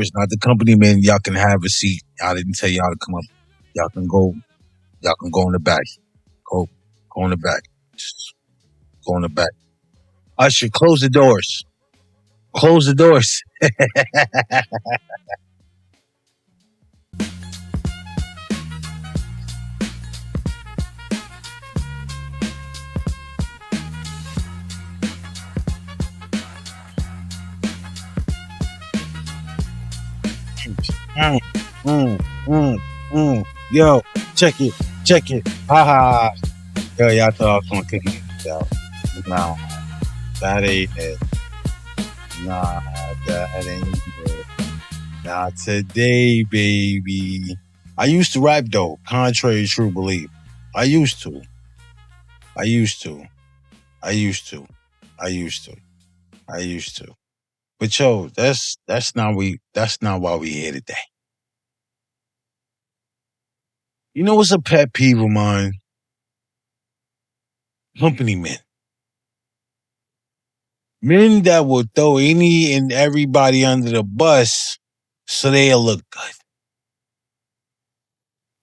service, not the company man. Y'all can have a seat. I didn't tell y'all to come up. Y'all can go. Y'all can go in the back. Go, go in the back. Just go in the back. Usher, close the doors. Close the doors. Mm, mm, mm, mm. Yo, check it. Check it. Ha ha. Yo, y'all thought I was gonna kick it. Yo, no, that ain't it. Nah, that ain't it. Not today, baby. I used to rap though, contrary to true belief. I used to. I used to. I used to. I used to. I used to. But yo, that's not why we here today. You know what's a pet peeve of mine? Company men. Men that will throw any and everybody under the bus so they'll look good.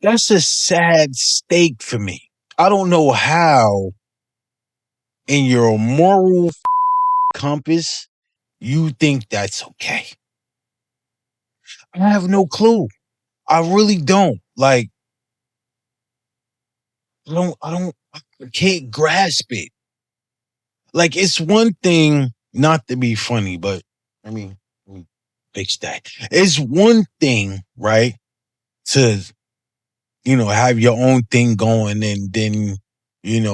That's a sad stake for me. I don't know how in your moral compass you think that's okay. I have no clue. I really don't. Like, I can't grasp it. Like, it's one thing not to be funny, but let me fix that. It's one thing, right, to, have your own thing going and then,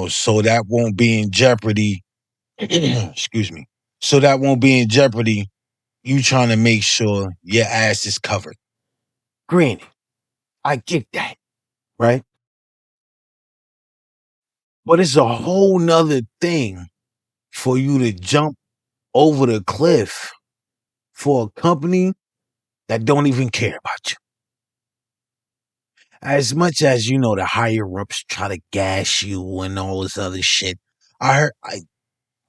so that won't be in jeopardy. Excuse me. So that won't be in jeopardy. You trying to make sure your ass is covered. Granted, I get that, right? But it's a whole nother thing for you to jump over the cliff for a company that don't even care about you. As much as the higher ups try to gas you and all this other shit. I heard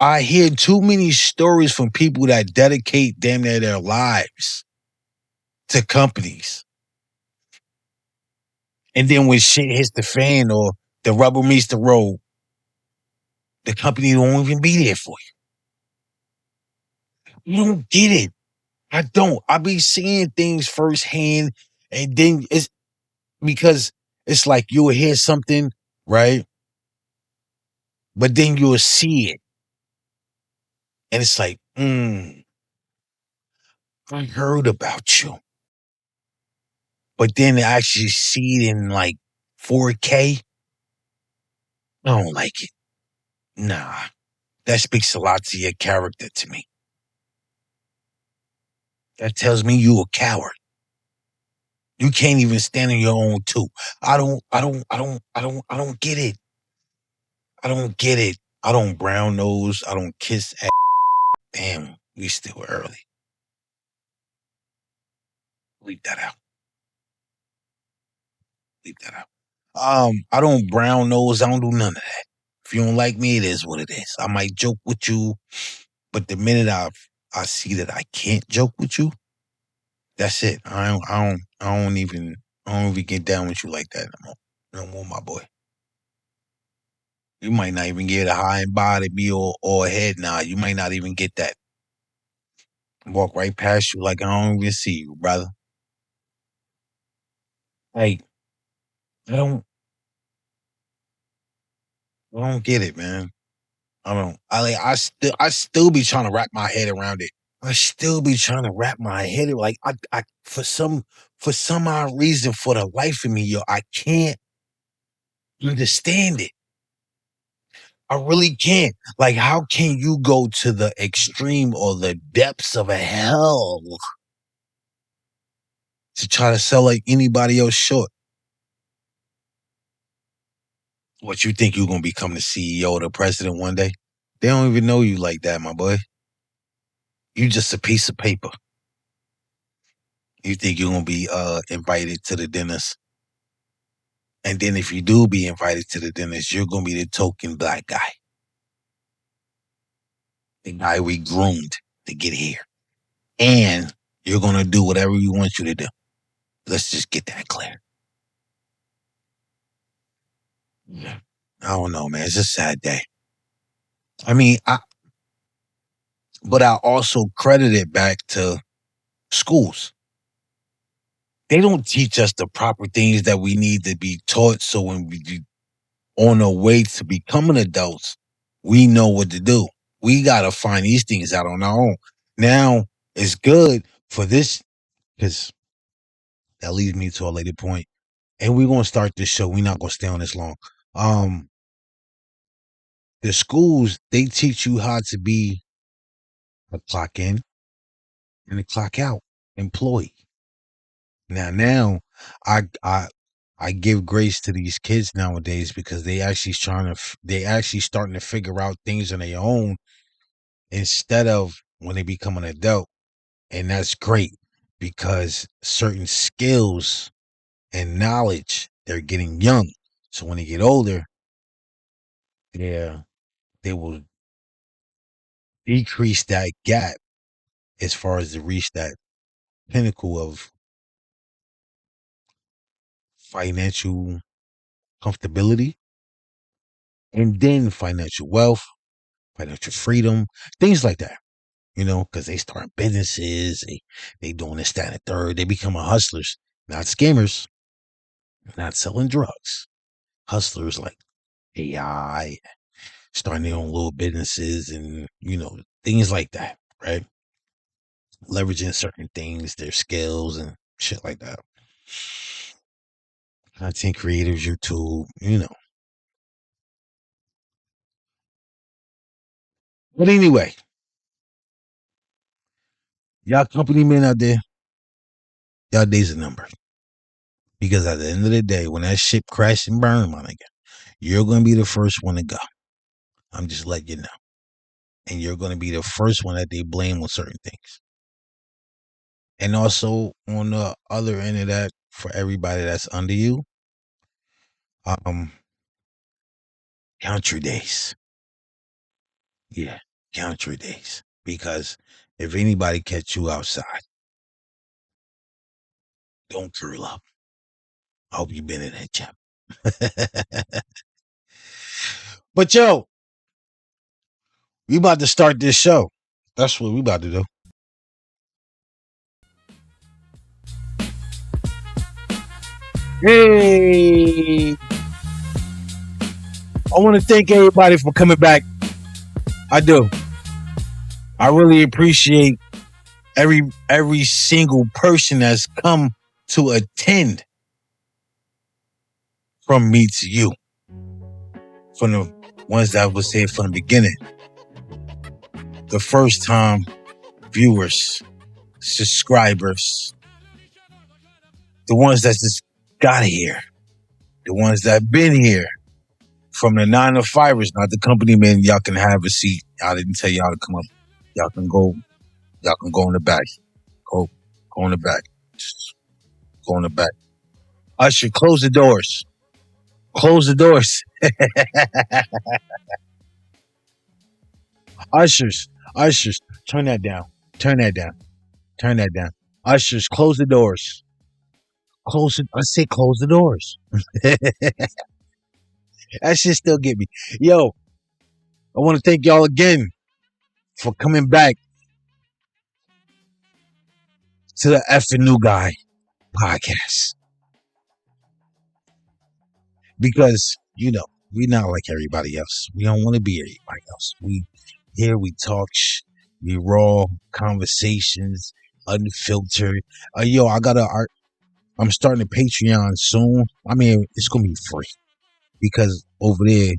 I hear too many stories from people that dedicate damn near their lives to companies. And then when shit hits the fan or the rubber meets the road, the company won't even be there for you. You don't get it. I don't. I be seeing things firsthand, and then it's because it's like you'll hear something, right? But then you'll see it. And it's like, I heard about you. But then to actually see it in like 4K, I don't like it. Nah. That speaks a lot to your character to me. That tells me you a coward. You can't even stand on your own too. I don't get it. I don't get it. I don't brown nose. I don't kiss ass. Damn, we still early. Leave that out. Leave that out. I don't brown nose. I don't do none of that. If you don't like me, it is what it is. I might joke with you, but the minute I see that I can't joke with you, that's it. I don't even get down with you like that no more. No more, my boy. You might not even get a high and body me or a head nod. You might not even get that. Walk right past you like I don't even see you, brother. Like, I don't I don't get it, man. I don't. I still be trying to wrap my head around it. I still be trying to wrap my head like I for some odd reason for the life of me, yo, I can't understand it. I really can't. Like, how can you go to the extreme or the depths of a hell to try to sell like anybody else short? What you think you're gonna become the CEO or the president one day? They don't even know you like that, my boy. You just a piece of paper. You think you're gonna be invited to the dinners. And then if you do be invited to the dinners, you're gonna be the token black guy. The guy we groomed to get here. And You're going to do whatever we want you to do. Let's just get that clear. Yeah. I don't know, man. It's a sad day. I mean, but I also credit it back to schools. They don't teach us the proper things that we need to be taught. So when we on our way to becoming adults, we know what to do. We got to find these things out on our own. Now, it's good for this because that leads me to a later point. And we're going to start this show. We're not going to stay on this long. Um, the schools, they teach you how to be a clock in and a clock out employee. Now, I I I give grace to these kids nowadays because they actually starting to figure out things on their own instead of when they become an adult, and that's great because certain skills and knowledge they're getting young, so when they get older, yeah, they will decrease that gap as far as to reach that pinnacle of financial comfortability and then financial wealth, financial freedom, things like that. Because they start businesses, they doing this, that, and the third. They become hustlers, not scammers, not selling drugs. Hustlers like AI, starting their own little businesses and, things like that, right? Leveraging certain things, their skills and shit like that. Content creators, YouTube. But anyway, y'all company men out there, y'all days are numbered. Because at the end of the day, when that ship crash and burn, my nigga, you're going to be the first one to go. I'm just letting you know. And you're going to be the first one that they blame on certain things. And also on the other end of that, for everybody that's under you, um, count your days. Yeah, count your days. Because if anybody catch you outside, don't curl up. I hope you've been in that gym. But yo, we about to start this show. That's what we about to do. Hey, I want to thank everybody for coming back. I do. I really appreciate every single person that's come to attend from me to you. From the ones that was here from the beginning. The first time viewers, subscribers, the ones that just got here, the ones that been here. From the 9 to 5ers, not the company men, y'all can have a seat. I didn't tell y'all to come up. Y'all can go in the back. Go in the back. Just go in the back. Usher, close the doors. Close the doors. Ushers, turn that down. Turn that down. Turn that down. Ushers, close the doors. Close it. I say close the doors. That shit still get me. Yo, I want to thank y'all again for coming back to the effing new guy podcast. Because, we're not like everybody else. We don't want to be everybody else. We talk we raw conversations, unfiltered. Yo, I'm starting a Patreon soon. I mean, it's gonna be free because over there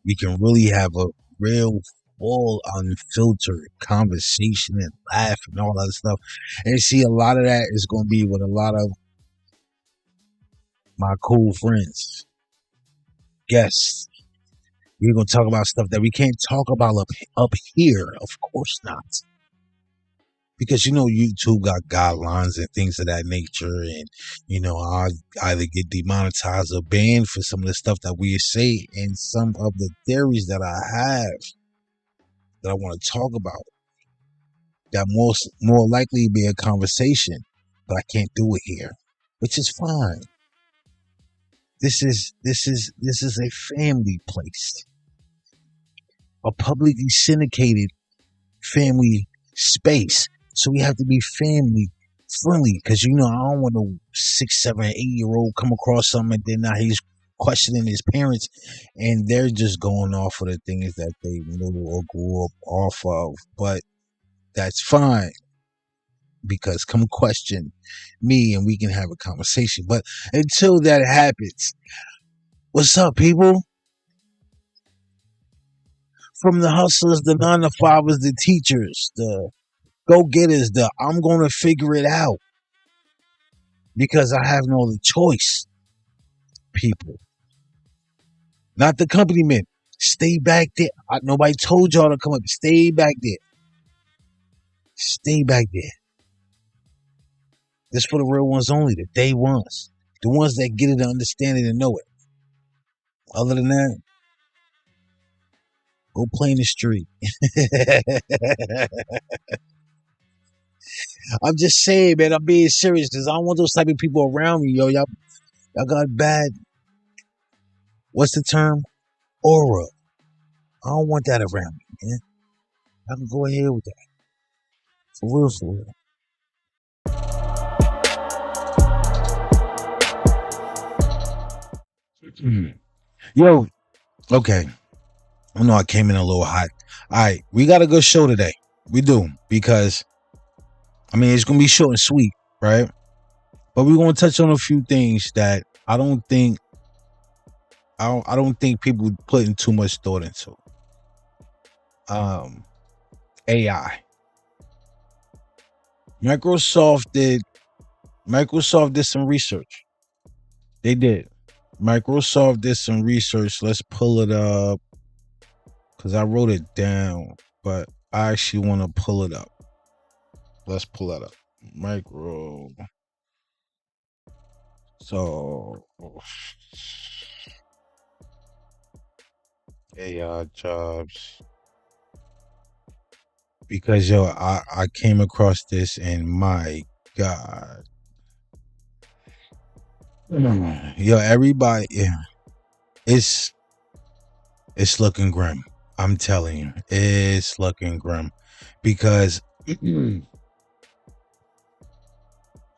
we can really have a real full unfiltered conversation and laugh and all that stuff. And see, a lot of that is gonna be with a lot of my cool friends, guests. We're gonna talk about stuff that we can't talk about up here. Of course not, because YouTube got guidelines and things of that nature, and I either get demonetized or banned for some of the stuff that we say and some of the theories that I have that I want to talk about. That more likely be a conversation, but I can't do it here, which is fine. This is a family place, a publicly syndicated family space. So we have to be family friendly because I don't want no 6, 7, 8 year old come across something and then now he's questioning his parents and they're just going off of the things that they knew or grew up off of. But that's fine because come question me and we can have a conversation. But until that happens, what's up, people? From the hustlers, the 9 to 5ers, the teachers, the go getters, the I'm going to figure it out because I have no other choice, people. Not the company men. Stay back there. Nobody told y'all to come up. Stay back there. Stay back there. This for the real ones only, the day ones. The ones that get it and understand it and know it. Other than that, go play in the street. I'm just saying, man. I'm being serious because I don't want those type of people around me, yo. Y'all got bad. What's the term? Aura. I don't want that around me, man. I can go ahead with that. For real, for real. Yo, okay. I know I came in a little hot. All right, we got a good show today. We do because it's gonna be short and sweet, right? But we're gonna touch on a few things that I don't think people putting too much thought into. AI. Microsoft did some research. They did. Microsoft did some research. Let's pull it up because I wrote it down, but I actually want to pull it up. Let's pull that up. Micro. So AI jobs. Because I came across this and my God. Yo, everybody, yeah, it's looking grim. I'm telling you, it's looking grim because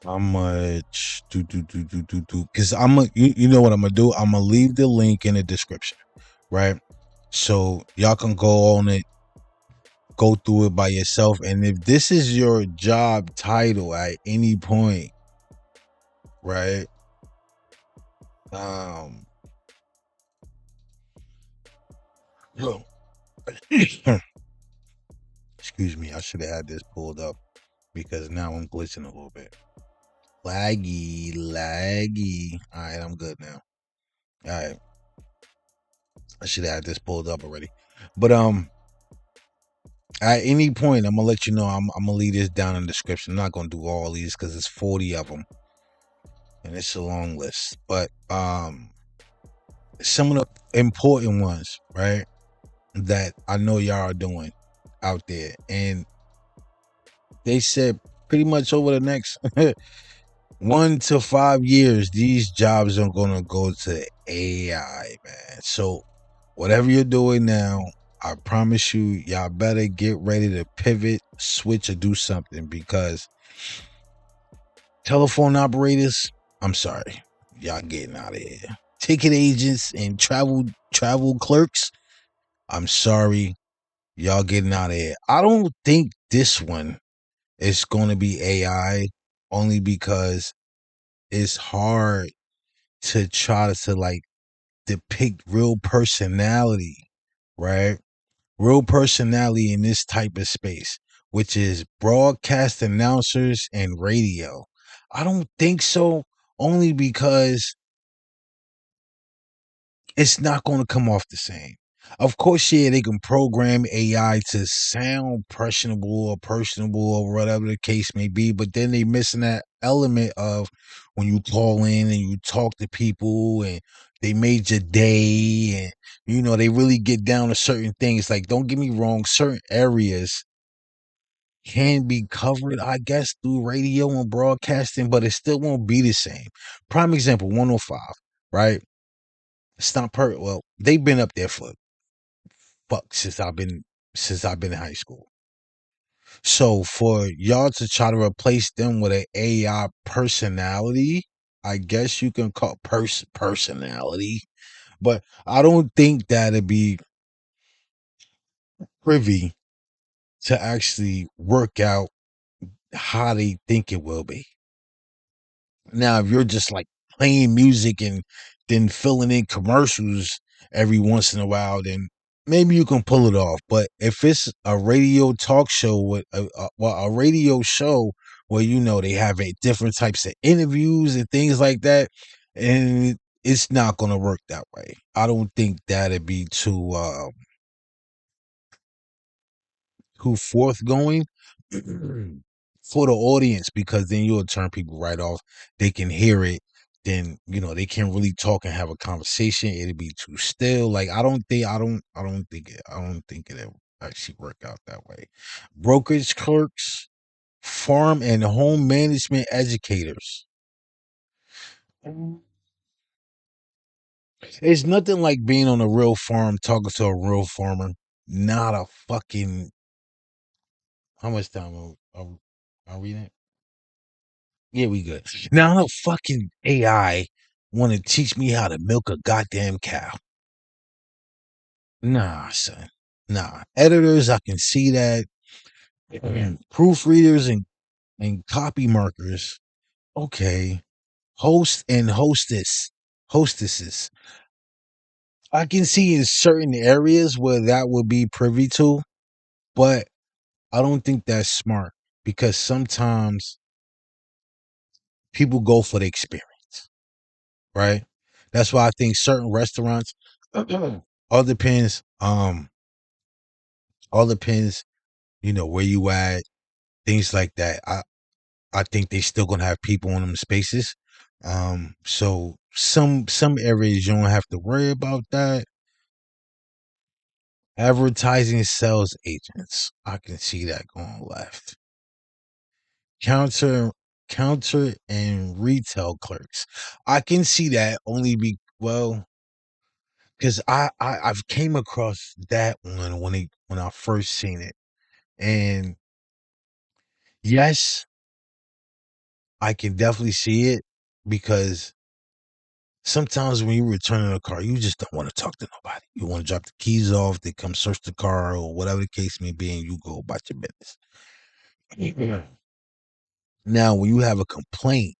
how much do because you know what I'm gonna do? I'm gonna leave the link in the description, right? So y'all can go on it, go through it by yourself, and if this is your job title at any point, right? Yo, excuse me, I should have had this pulled up because now I'm glitching a little bit. Laggy. All right, I'm good now. All right, I should have had this pulled up already. But at any point, I'm gonna let you know. I'm gonna leave this down in the description. I'm not gonna do all these because it's 40 of them, and it's a long list. But some of the important ones, right, that I know y'all are doing out there, and they said pretty much over the next 1 to 5 years, these jobs are gonna go to AI, man. So whatever you're doing now, I promise you, y'all better get ready to pivot, switch, or do something because telephone operators, I'm sorry, y'all getting out of here. Ticket agents and travel clerks, I'm sorry, y'all getting out of here. I don't think this one is gonna be AI only because it's hard to try to like depict real personality, right? Real personality in this type of space, which is broadcast announcers and radio. I don't think so, only because it's not going to come off the same. Of course, yeah, they can program AI to sound personable or whatever the case may be, but then they missing that element of when you call in and you talk to people and they made your day and they really get down to certain things. Like, don't get me wrong, certain areas can be covered, I guess, through radio and broadcasting, but it still won't be the same. Prime example, 105, right? It's not per well, they've been up there for fuck since I've been in high school. So for y'all to try to replace them with an AI personality, I guess you can call personality, but I don't think that'd be privy to actually work out how they think it will be. Now, if you're just like playing music and then filling in commercials every once in a while, then maybe you can pull it off. But if it's a radio talk show with a radio show where they have different types of interviews and things like that, and it's not going to work that way. I don't think that'd be too forthgoing for the audience, because then you'll turn people right off. They can hear it, then they can't really talk and have a conversation. It'd be too still. Like I don't think it'll actually work out that way. Brokerage clerks, farm and home management educators. It's nothing like being on a real farm talking to a real farmer. Not a fucking how much time are we in? Yeah, we good. Now, no fucking AI want to teach me how to milk a goddamn cow. Nah, son. Nah. Editors, I can see that. Proofreaders and copy markers. Okay. Host and hostesses. I can see in certain areas where that would be privy to, but I don't think that's smart, because sometimes people go for the experience, right? That's why I think certain restaurants all depends all depends where you at, things like that. I think they still gonna have people in them spaces. So some areas you don't have to worry about that. Advertising sales agents, I can see that going left. Counter counter and retail clerks, I can see that only be well, because I've came across that one when I first seen it. And yes, I can definitely see it, because sometimes when you return in a car, you just don't want to talk to nobody. You want to drop the keys off, they come search the car or whatever the case may be, and you go about your business. Yeah. Now, when you have a complaint,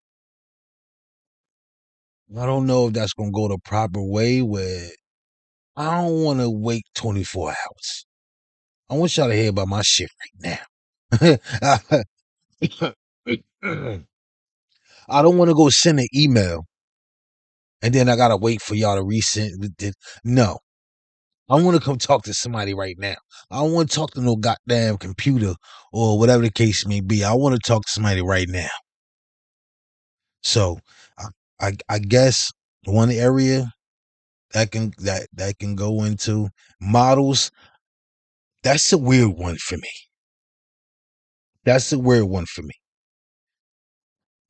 I don't know if that's gonna go the proper way. Where I don't want to wait 24 hours. I want y'all to hear about my shit right now. I don't want to go send an email and then I gotta wait for y'all to resend. No, I want to come talk to somebody right now. I don't want to talk to no goddamn computer or whatever the case may be. I want to talk to somebody right now. So, I, I guess one area that can go into models. That's a weird one for me. That's a weird one for me,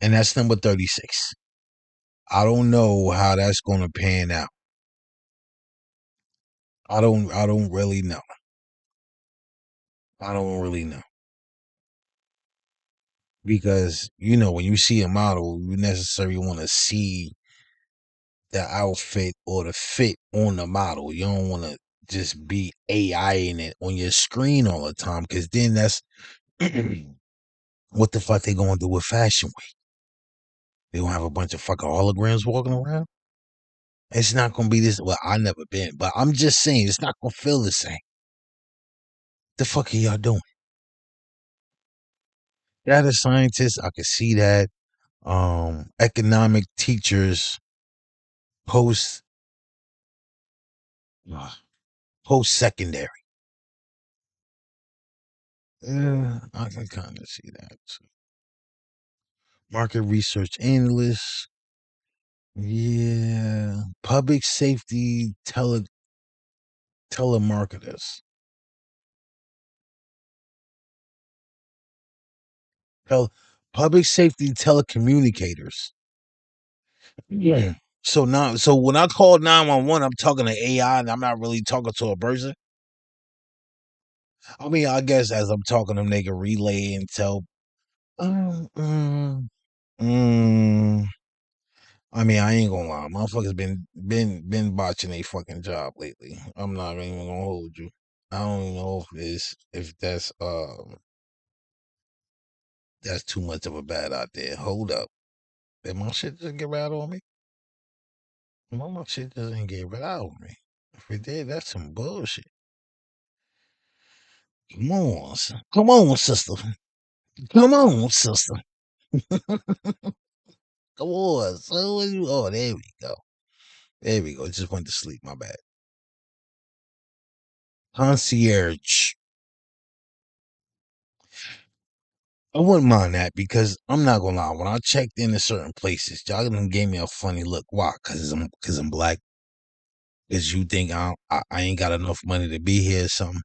and that's number 36. I don't know how that's going to pan out. I don't really know. I don't really know, because when you see a model, you necessarily want to see the outfit or the fit on the model. You don't want to just be AI in it on your screen all the time, because then that's what the fuck they gonna do with Fashion Week? They gonna have a bunch of fucking holograms walking around? It's not gonna be this. Well, I never been, but I'm just saying it's not gonna feel the same. The fuck are y'all doing? Data scientists, I can see that. Economic teachers, post post secondary. Yeah, I can kind of see that too. Market research analysts. Yeah. Public safety telemarketers. Tel- Public safety telecommunicators. Yeah. So when I call 911, I'm talking to AI, and I'm not really talking to a person. I mean, I guess as I'm talking to them, they can relay and tell. Um, mm, mm, I mean, I ain't gonna lie, motherfuckers been botching a fucking job lately. I'm not even gonna hold you. I don't even know if that's too much of a bad idea. Hold up, did my shit just get right on me? My shit doesn't get right on me. If it did, that's some bullshit. Come on, sister. Come on, sister. Come on. So oh, there we go. There we go. Just went to sleep. My bad. Concierge. I wouldn't mind that because I'm not gonna lie. When I checked into certain places, y'all done gave me a funny look. Why? Cause I'm black. Cause you think I ain't got enough money to be here or something.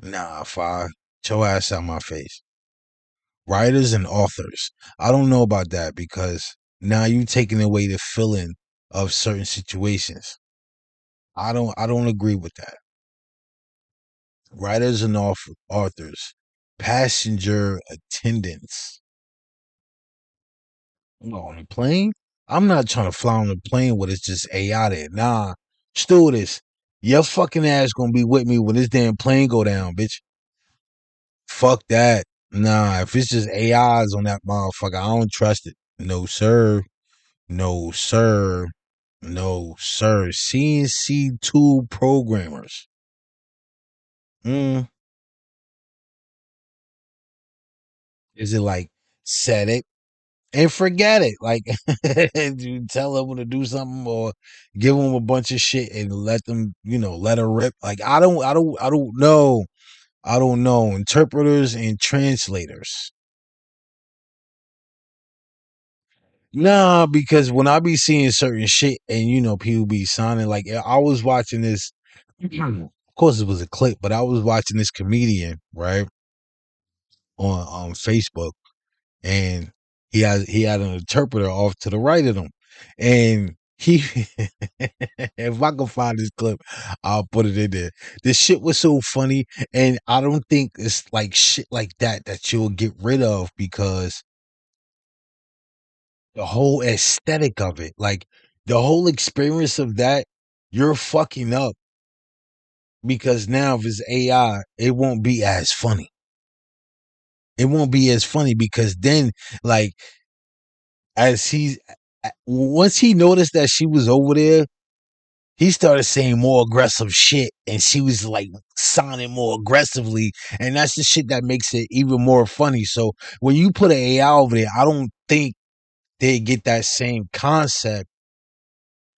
Nah, fire. Get your ass out my face. Writers and authors. I don't know about that because now you taking away the feeling of certain situations. I don't agree with that. Writers and authors. Passenger attendants. On a plane? I'm not trying to fly on a plane where it's just AI there. Nah, stewardess, your fucking ass gonna be with me when this damn plane go down, bitch. Fuck that. Nah, if it's just AIs on that motherfucker, I don't trust it. No, sir. No, sir. No, sir. CNC tool programmers. Mm, is it like set it and forget it? Like you tell them to do something or give them a bunch of shit and let them, let her rip. Like I don't know. I don't know. Interpreters and translators. Nah, because when I be seeing certain shit and people be signing, like I was watching this. Of course, it was a clip, but I was watching this comedian right on Facebook, and he had an interpreter off to the right of him, and he. If I can find this clip, I'll put it in there. This shit was so funny, and I don't think it's like shit like that you'll get rid of because the whole aesthetic of it, like the whole experience of that, you're fucking up because now if it's AI, it won't be as funny. It won't be as funny because then, like, as he, once he noticed that she was over there, he started saying more aggressive shit, and she was like sounding more aggressively, and that's the shit that makes it even more funny. So when you put an AI over there, I don't think they get that same concept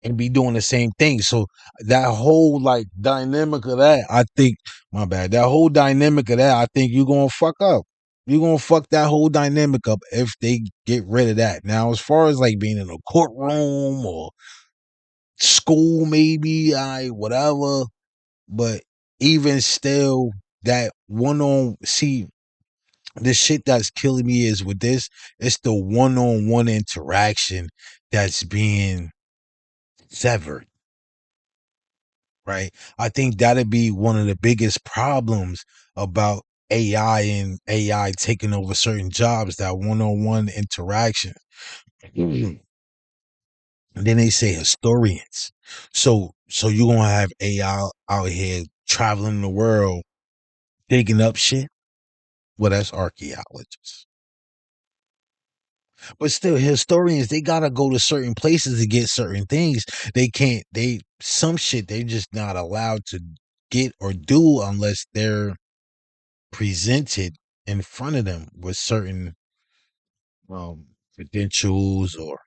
and be doing the same thing. So that whole like dynamic of that, I think, my bad, that whole dynamic of that, I think you're gonna fuck up. You're gonna fuck that whole dynamic up if they get rid of that. Now, as far as like being in a courtroom or school, maybe I whatever, but even still, that one on see the shit that's killing me is with this, it's the one-on-one interaction that's being severed. Right? I think that'd be one of the biggest problems about AI and AI taking over certain jobs, that one-on-one interaction. Mhm. And then they say historians. So you're gonna have AI out here traveling the world, digging up shit. Well, that's archaeologists. But still, historians, they gotta go to certain places to get certain things. They can't, some shit they just not allowed to get or do unless they're presented in front of them with certain credentials or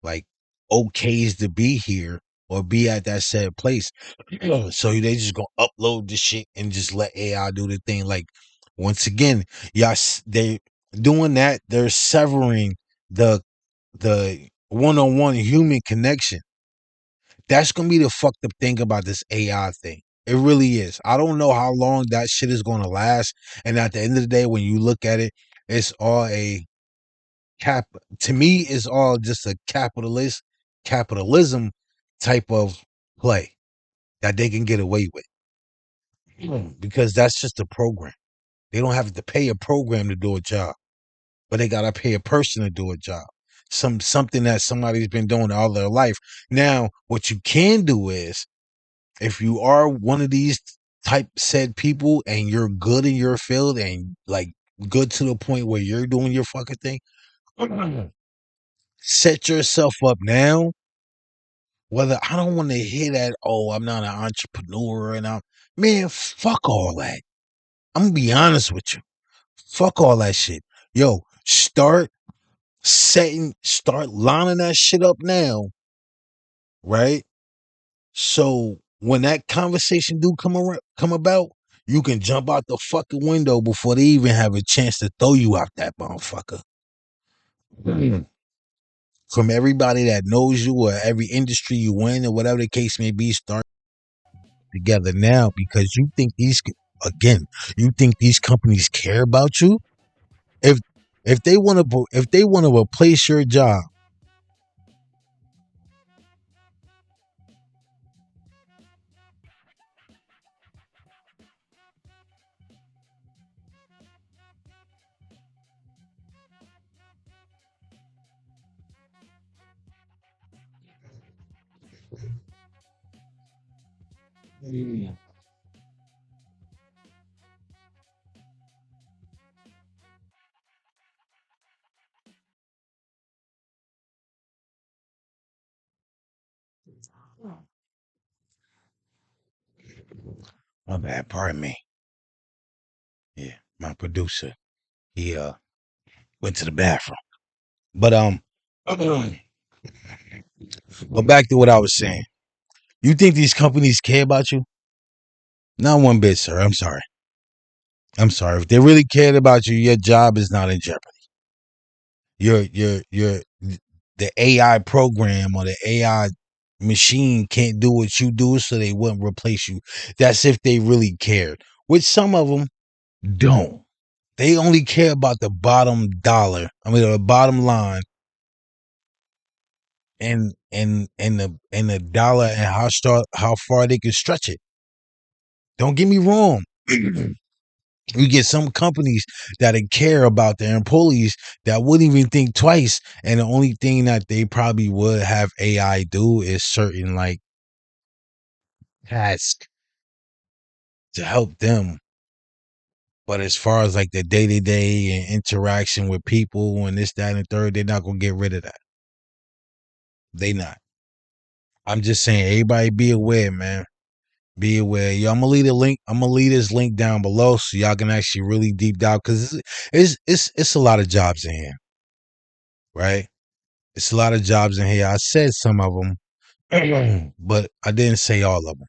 like okays to be here or be at that said place. So they just gonna upload the shit and just let AI do the thing. Like once again, yes, they doing that. They're severing the one-on-one human connection. That's gonna be the fucked up thing about this AI thing. It really is. I don't know how long that shit is going to last. And at the end of the day, when you look at it, it's all a cap. To me, it's all just a capitalism type of play that they can get away with. Because that's just a program. They don't have to pay a program to do a job, but they gotta pay a person to do a job. Something that somebody's been doing all their life. Now, what you can do is, if you are one of these type said people and you're good in your field and like good to the point where you're doing your fucking thing, set yourself up now. Whether I don't want to hear that, oh, I'm not an entrepreneur and I'm man, fuck all that. I'm gonna be honest with you. Fuck all that shit. Yo, start lining that shit up now, right? So when that conversation do come about, you can jump out the fucking window before they even have a chance to throw you out that motherfucker. Mm. From everybody that knows you or every industry you in or whatever the case may be, start together now because you think you think these companies care about you? If if they want to replace your job. My bad, pardon me. Yeah, my producer. He went to the bathroom. But but back to what I was saying. You think these companies care about you? Not one bit, sir. I'm sorry. I'm sorry. If they really cared about you, your job is not in jeopardy. Your the AI program or the AI machine can't do what you do, so they wouldn't replace you. That's if they really cared. Which some of them don't. They only care about the bottom dollar. I mean, the bottom line, and the dollar and how far they can stretch it. Don't get me wrong. You get some companies that care about their employees that wouldn't even think twice, and the only thing that they probably would have AI do is certain like tasks to help them. But as far as like the day to day and interaction with people and this, that, and the third, they're not gonna get rid of that. They not. I'm just saying, everybody be aware, man. Be aware. Yo, I'm gonna leave the link. I'm gonna leave this link down below so y'all can actually really deep dive because it's a lot of jobs in here, right? It's a lot of jobs in here. I said some of them, but I didn't say all of them.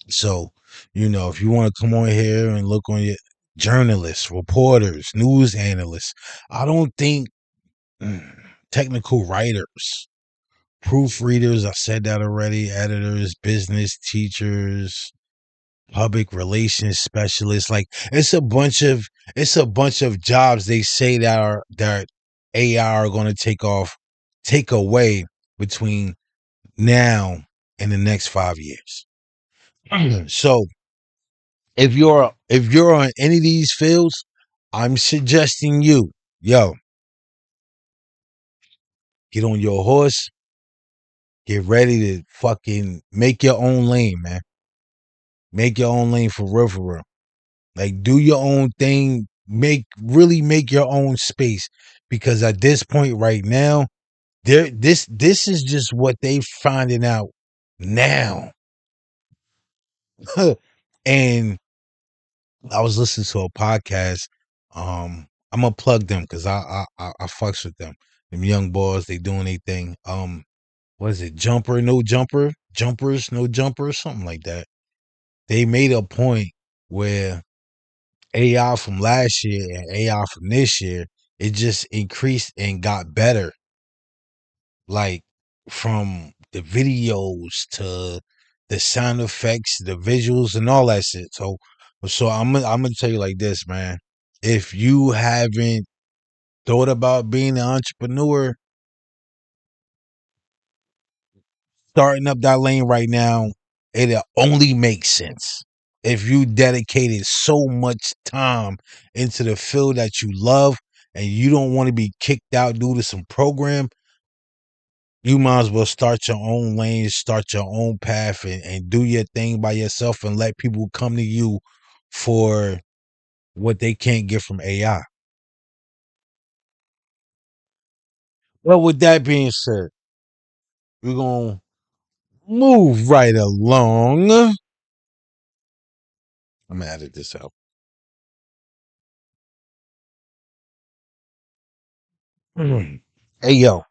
So, if you want to come on here and look on your journalists, reporters, news analysts, I don't think mm, technical writers, proofreaders, I said that already, editors, business teachers, public relations specialists, like it's a bunch of jobs they say that AI are going to take away between now and the next 5 years. So if you're on any of these fields, I'm suggesting you, yo, get on your horse, get ready to fucking make your own lane, man. Make your own lane for real, for real. Like do your own thing, make your own space. Because at this point right now, this is just what they finding out now. And I was listening to a podcast. I'm gonna plug them because I fucks with them. Them young boys, they doing their thing. What is it? Jumper, no jumper, jumpers, no jumpers, something like that. They made a point where AI from last year and AI from this year, it just increased and got better. Like from the videos to the sound effects, the visuals, and all that shit. So I'm gonna tell you like this, man. If you haven't thought about being an entrepreneur, starting up that lane right now, it only makes sense. If you dedicated so much time into the field that you love and you don't want to be kicked out due to some program, you might as well start your own lane, start your own path, and do your thing by yourself and let people come to you for what they can't get from AI. Well, with that being said, we're going to move right along. I'm going to edit this out. Hey, yo,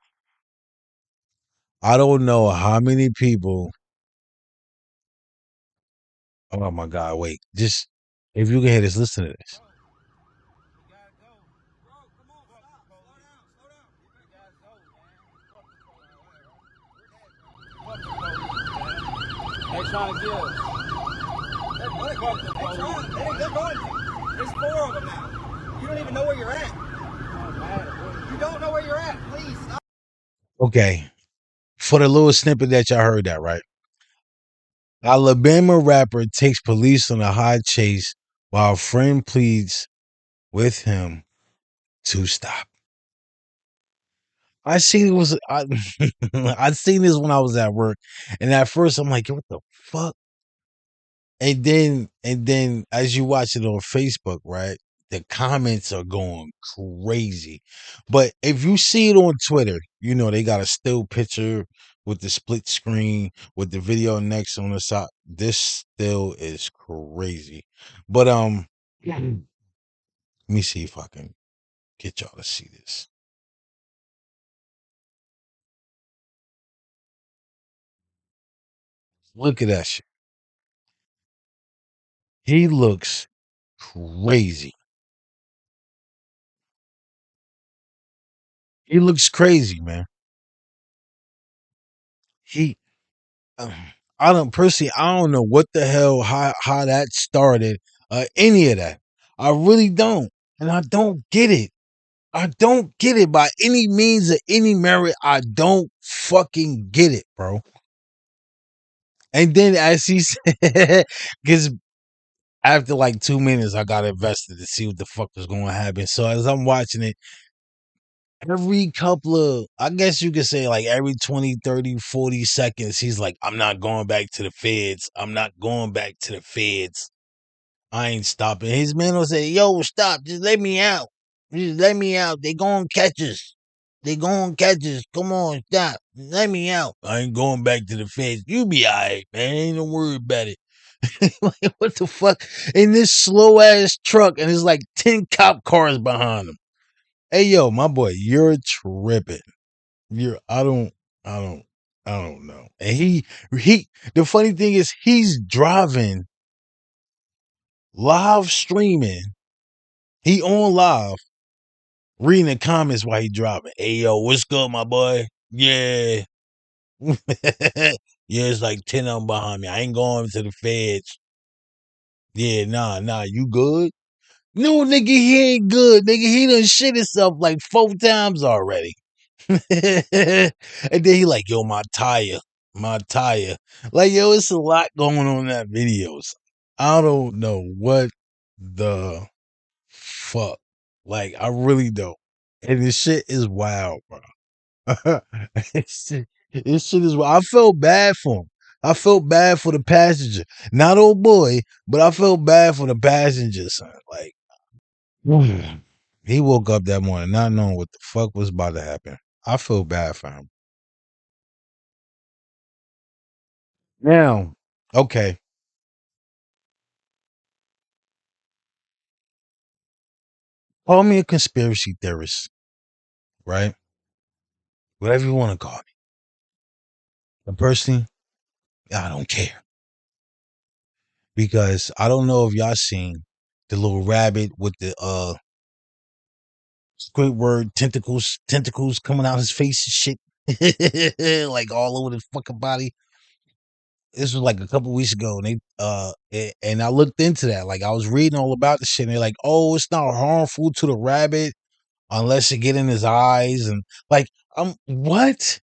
I don't know how many people. Oh, my God, wait. Just, if you can hear this, listen to this. They trying to get us. They're going to. There's four of them now. You don't even know where you're at. You don't know where you're at. Please stop. Okay. For the little snippet that y'all heard that, right? Alabama rapper takes police on a high chase while a friend pleads with him to stop. I seen it was I seen this when I was at work, and at first I'm like, what the fuck? And then as you watch it on Facebook, right? The comments are going crazy. But if you see it on Twitter, you know they got a still picture with the split screen with the video next on the side. This still is crazy. But let me see if I can get y'all to see this. Look at that shit. He looks crazy. He looks crazy, man. He Um, I don't personally, I don't know what the hell, how that started, any of that. I really don't, and I don't get it. I don't get it by any means of any merit. I don't fucking get it, bro. And then as he said, because after like 2 minutes, I got invested to see what the fuck was going to happen. So as I'm watching it, every couple of, I guess you could say like every 20, 30, 40 seconds, he's like, I'm not going back to the feds. I'm not going back to the feds. I ain't stopping. His man will say, yo, stop. Just let me out. Just let me out. They gonna catch us. They gonna catch us. Come on, stop. Let me out. I ain't going back to the feds. You be all right, man. Ain't no worry about it. Like, what the fuck? In this slow ass truck, and there's like 10 cop cars behind him. Hey, yo, my boy, you're tripping. You're, I don't, I don't know. And the funny thing is, he's driving, live streaming. He on live, reading the comments while he driving. Hey, yo, what's good, my boy? Yeah. Yeah, it's like 10 of them behind me. I ain't going to the feds. Yeah, nah, you good? No, nigga, he ain't good. Nigga, he done shit himself like 4 times already. And then he like, yo, my tire. Like, yo, it's a lot going on in that videos. I don't know what the fuck. Like, I really don't. And this shit is wild, bro. This shit is wild. I felt bad for him. I felt bad for the passenger. Not old boy, but I felt bad for the passenger, son. Like, he woke up that morning not knowing what the fuck was about to happen. I feel bad for him. Now, okay, call me a conspiracy theorist, right? Whatever you want to call me. But personally, I don't care because I don't know if y'all seen the little rabbit with the Squidward tentacles coming out his face and shit, like all over the fucking body. this was like a couple weeks ago, and and I looked into that. Like I was reading all about the shit, and they're like, "Oh, it's not harmful to the rabbit unless you get in his eyes," and like, what?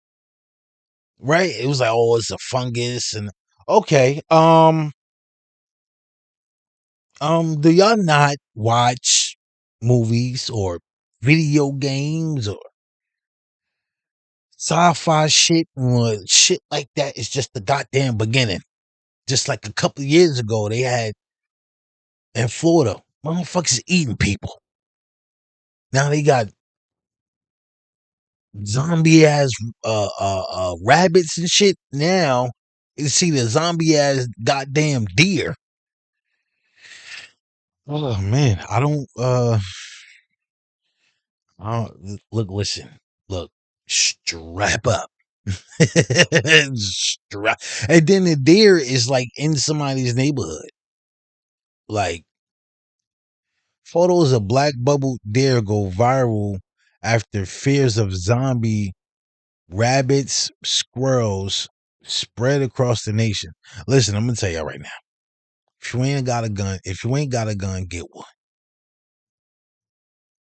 Right? It was like, "Oh, it's a fungus," and okay, do y'all not watch movies or video games or sci-fi shit or shit like that? It's just the goddamn beginning. Just like a couple of years ago, they had in Florida, motherfuckers eating people. Now they got zombie ass rabbits and shit. Now you see the zombie ass goddamn deer. Oh man, look, listen, look, strap up. Strap. And then the deer is like in somebody's neighborhood. Like photos of black bubble deer go viral after fears of zombie rabbits, squirrels spread across the nation. Listen, I'm gonna tell y'all right now. If you ain't got a gun, get one.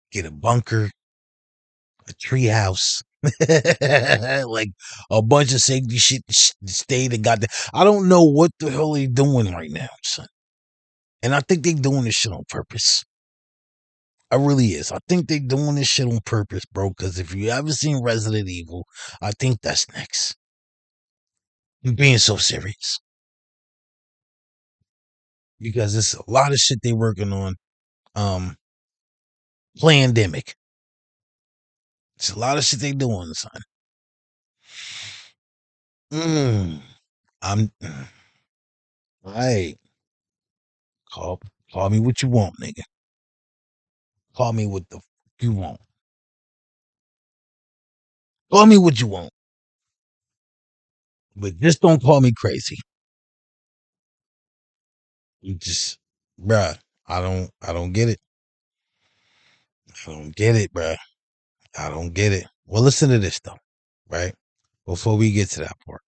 Get a bunker, a tree house, like a bunch of safety shit to stay the goddamn. I don't know what the hell they doing right now, son. And I think they doing this shit on purpose. I really is. I think they doing this shit on purpose, bro. Because if you ever seen Resident Evil, I think that's next. I'm being so serious. Because it's a lot of shit they working on. Plandemic. It's a lot of shit they doing, son. I'm hey, call call me what you want, nigga. Call me what the fuck you want. Call me what you want. But just don't call me crazy. You just bruh, I don't get it. I don't get it, bruh. I don't get it. Well, listen to this though, right? Before we get to that part.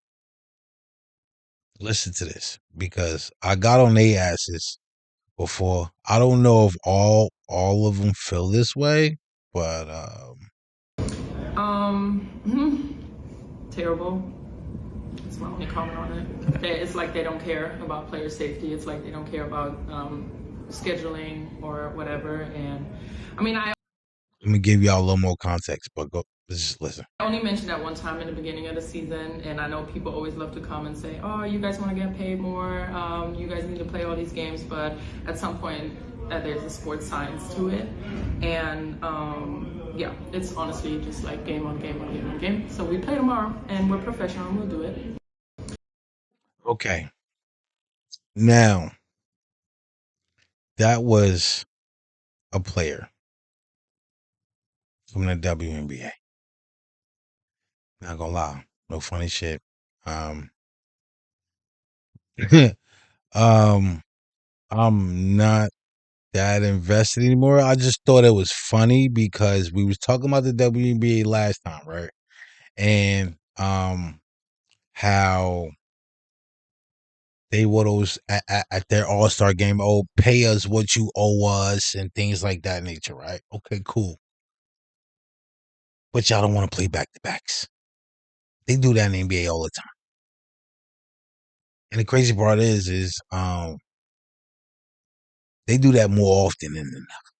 Listen to this. Because I got on their asses before. I don't know if all of them feel this way, but Terrible. That's my only comment on it. It's like they don't care about player safety. It's like they don't care about scheduling or whatever. And I mean, I let me give y'all a little more context, but go just listen. only mentioned that one time in the beginning of the season, and I know people always love to come and say, "Oh, you guys want to get paid more? You guys need to play all these games." But at some point, there's a sports science to it, and yeah, it's honestly just like game on game on game on game. So we play tomorrow, and we're professional, and we'll do it. Okay. Now, that was a player from the WNBA. Not gonna lie, no funny shit. Um, um, I'm not that invested anymore. I just thought it was funny because we was talking about the WNBA last time, right? And how they would always at their All-Star game, oh, pay us what you owe us and things like that nature, right? Okay, cool. But y'all don't want to play back to backs. They do that in the NBA all the time. And the crazy part is they do that more often than enough.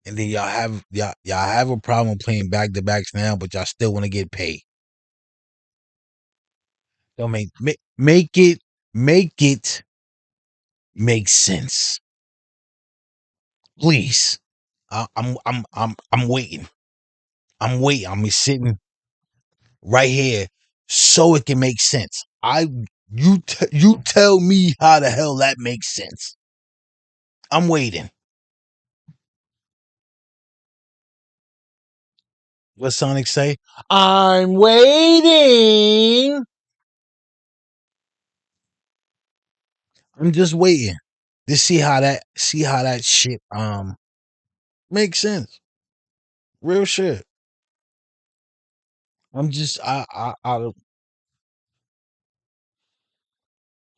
And then y'all have a problem playing back to backs now, but y'all still want to get paid. Don't make it make sense, please. I'm waiting. I'm waiting. I'm sitting right here so it can make sense. You tell me how the hell that makes sense. I'm waiting. What Sonic say? I'm waiting. I'm just waiting to see how that shit makes sense. Real shit. I'm just I don't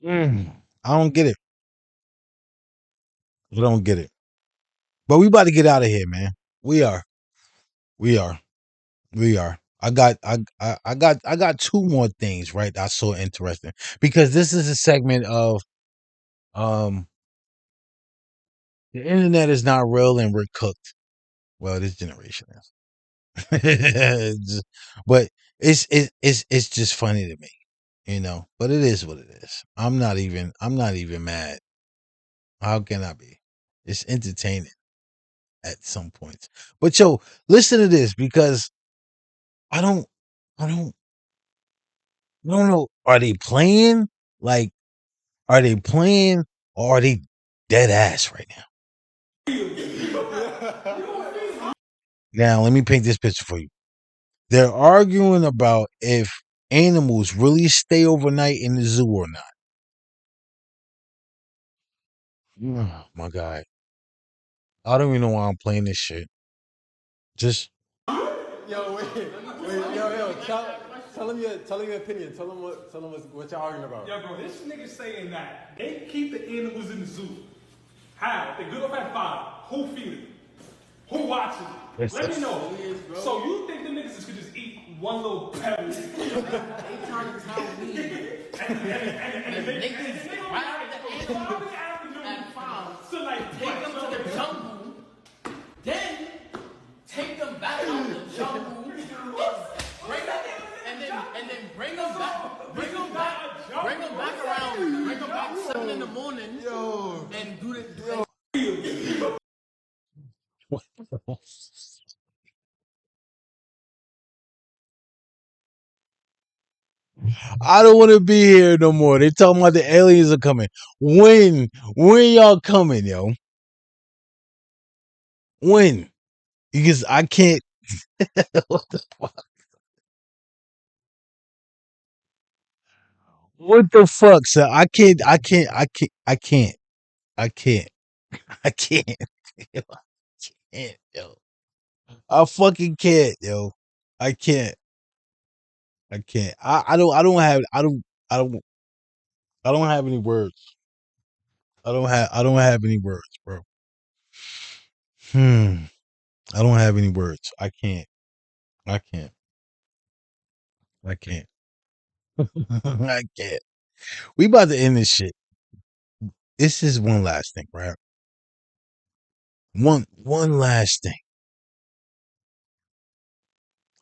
Mm, I don't get it. I don't get it. But we about to get out of here, man. We are. We are. We are. I got two more things, right? That's so interesting because this is a segment of um the internet is not real and we're cooked. Well, this generation is. But it's just funny to me, you know. But it is what it is. I'm not even mad. How can I be? It's entertaining at some points. But yo, listen to this because I don't I don't I don't know. Are they playing? Like, are they playing or are they dead ass right now? Now let me paint this picture for you. They're arguing about if animals really stay overnight in the zoo or not. Oh my god. I don't even know why I'm playing this shit. Just Yo, yo, tell him your opinion. Tell him what y'all arguing about. Yo, bro, this nigga saying that they keep the animals in the zoo. How? If they good up at 5, who feed it? Who watches it? Let me know. So you think the niggas is could just eat one little pebble? They trying to tell me. And the niggas right at 5 to like take them to the jungle, then take them back out the jungle, and then bring them back around, bring them back 7 in the morning, and do this. I don't want to be here no more. They talking about the aliens are coming. When y'all coming, yo? When? Because I can't. What the fuck? What the fuck, sir? I can't. I can't. I can't. I can't. I can't. I can't. Yo, I can't, yo. I fucking can't, yo. I can't. I can't. I don't have. I don't. I don't have any words. I don't have any words, bro. Hmm. I don't have any words. I can't. I can't. I can't. I can't. We about to end this shit. This is one last thing, right? One last thing.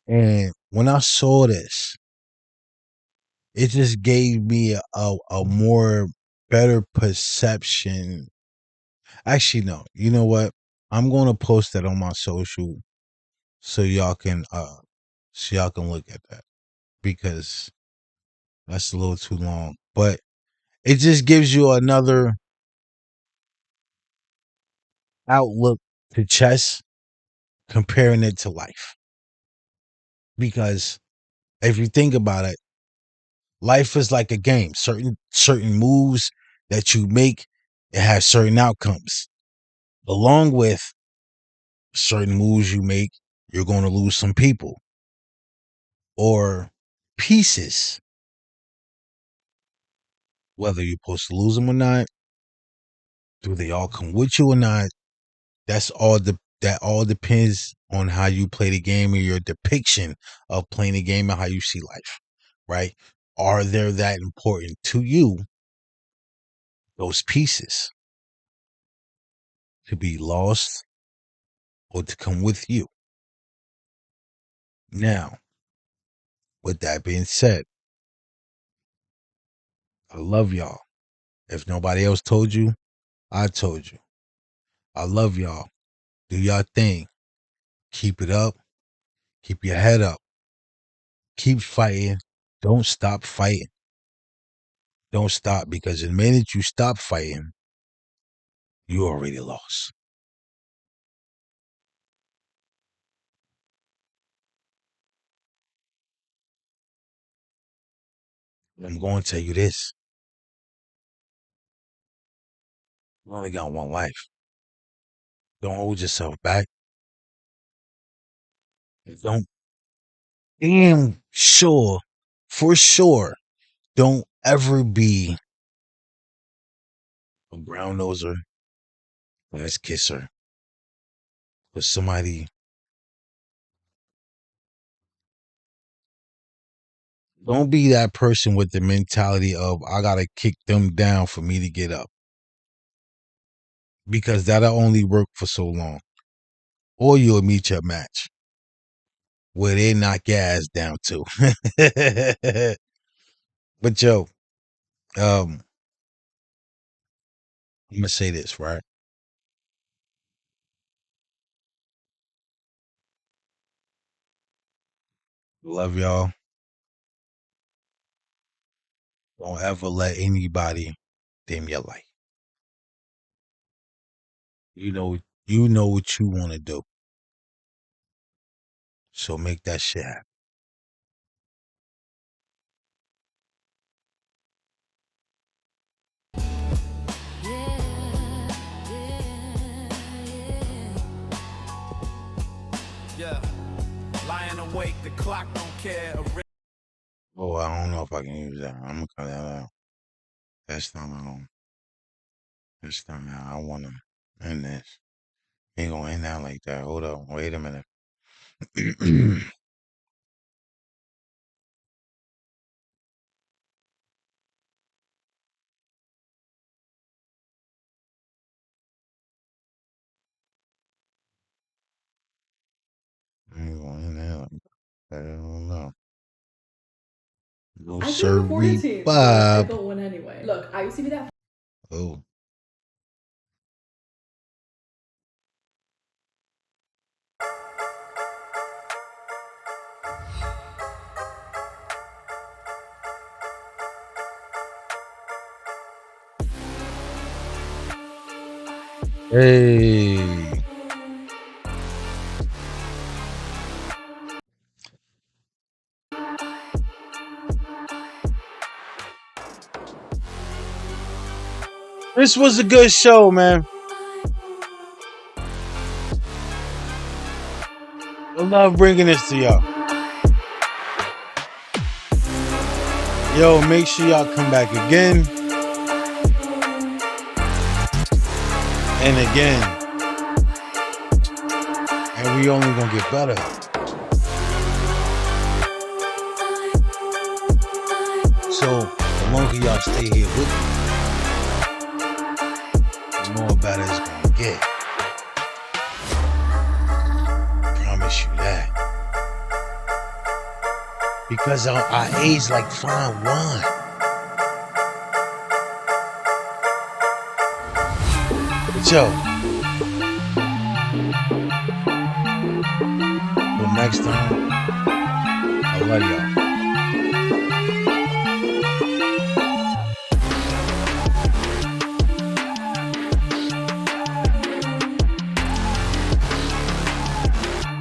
And when I saw this, it just gave me a more better perception. Actually, no. You know what? I'm gonna post that on my social so y'all can look at that because that's a little too long. But it just gives you another outlook to chess comparing it to life. Because if you think about it, life is like a game. Certain moves that you make, it has certain outcomes. Along with certain moves you make, you're going to lose some people or pieces. Whether you're supposed to lose them or not, do they all come with you or not? That all depends on how you play the game or your depiction of playing the game and how you see life, right? Are they that important to you, those pieces, to be lost or to come with you? Now, with that being said, I love y'all. If nobody else told you, I told you. I love y'all. Do y'all thing. Keep it up. Keep your head up. Keep fighting. Don't stop fighting. Don't stop because the minute you stop fighting, you already lost. I'm going to tell you this. You only got one life. Don't hold yourself back. Don't damn sure, for sure, don't ever be a brown noser, let's kiss her. But somebody, don't be that person with the mentality of I gotta kick them down for me to get up. Because that'll only work for so long. Or you'll meet your match where they knock your ass down too. But yo, I'm gonna say this, right? Love y'all. Don't ever let anybody dim your light. You know what you want to do. So make that shit happen. Yeah, lying awake, the clock don't care. Oh, I don't know if I can use that. I'm gonna cut that out. That's not That's not how I wanna end this. Ain't gonna end out like that. Hold up. Wait a minute. Ain't gonna end out like that. I don't know. Go I can have a 40 Sir team, but I Bob. don't win anyway. Look, I used to be that. Oh. Hey. This was a good show, man. I love bringing this to y'all. Yo, make sure y'all come back again and again. And we only gonna get better. So the longer y'all stay here with me, the more better it's gonna get. Promise you that. Because I age like fine wine. But yo, till next time, I love y'all.